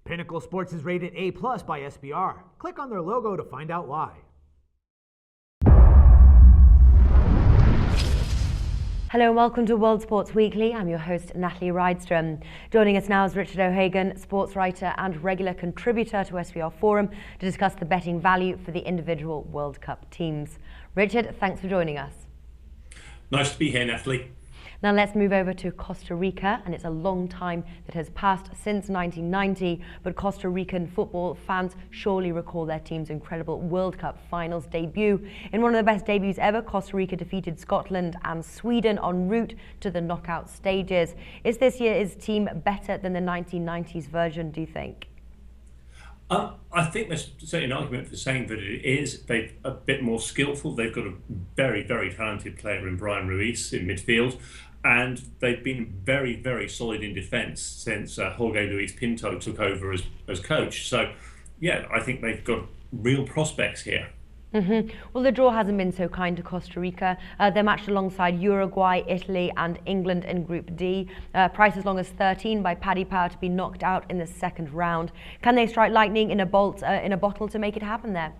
Pinnacle Sports is rated A+ by SBR. Click on their logo to find out why. Hello and welcome to World Sports Weekly. I'm your host, Natalie Rydstrom. Joining us now is Richard O'Hagan, sports writer and regular contributor to SBR Forum, to discuss the betting value for the individual World Cup teams. Richard, thanks for joining us. Nice to be here, Natalie. Now let's move over to Costa Rica, and it's a long time that has passed since 1990, but Costa Rican football fans surely recall their team's incredible World Cup finals debut. In one of the best debuts ever, Costa Rica defeated Scotland and Sweden en route to the knockout stages. Is this year's team better than the 1990s version, do you think? I think there's certainly an argument for saying that it is. They're a bit more skillful. They've got a very, very talented player in Brian Ruiz in midfield, and they've been very, very solid in defence since Jorge Luis Pinto took over as coach. So, yeah, I think they've got real prospects here. Well, the draw hasn't been so kind to Costa Rica. They're matched alongside Uruguay, Italy and England in Group D. Price as long as 13 by Paddy Power to be knocked out in the second round. Can they strike lightning in a bottle to make it happen there?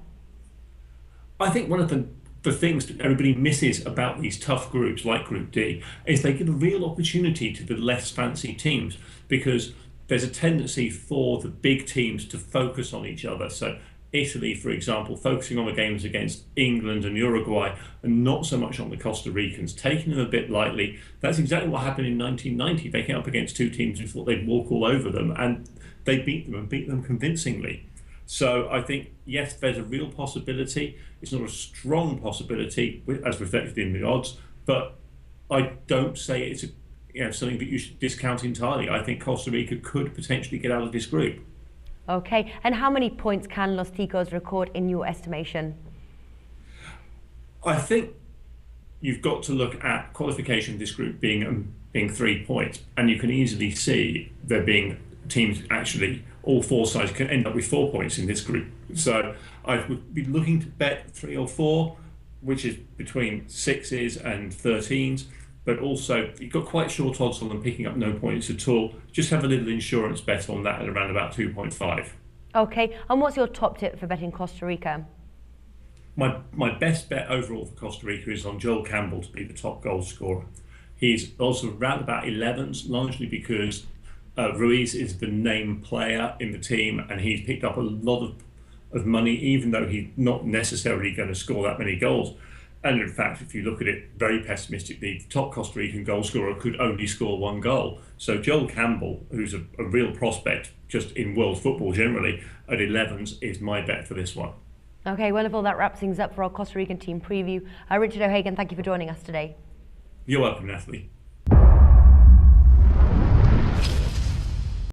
I think one of the things that everybody misses about these tough groups like Group D is they give a real opportunity to the less fancy teams, because there's a tendency for the big teams to focus on each other. So Italy, for example, focusing on the games against England and Uruguay and not so much on the Costa Ricans, taking them a bit lightly. That's exactly what happened in 1990. They came up against two teams who thought they'd walk all over them, and they beat them and beat them convincingly. So I think, yes, there's a real possibility. It's not a strong possibility as reflected in the odds, but I don't say it's something that you should discount entirely. I think Costa Rica could potentially get out of this group. Okay, and how many points can Los Ticos record in your estimation? I think you've got to look at qualification of this group being 3 points, and you can easily see there being teams, actually all four sides can end up with 4 points in this group. So I would be looking to bet 3 or 4, which is between 6s and 13s. But also, you've got quite short odds on them picking up no points at all. Just have a little insurance bet on that at around about 2.5. Okay, and what's your top tip for betting Costa Rica? My best bet overall for Costa Rica is on Joel Campbell to be the top goal scorer. He's also around about 11s, largely because Ruiz is the name player in the team, and he's picked up a lot of money, even though he's not necessarily going to score that many goals. And in fact, if you look at it very pessimistically, the top Costa Rican goal scorer could only score 1 goal. So Joel Campbell, who's a real prospect just in world football generally, at 11s is my bet for this one. Okay, wonderful. That wraps things up for our Costa Rican team preview. Richard O'Hagan, thank you for joining us today. You're welcome, Natalie.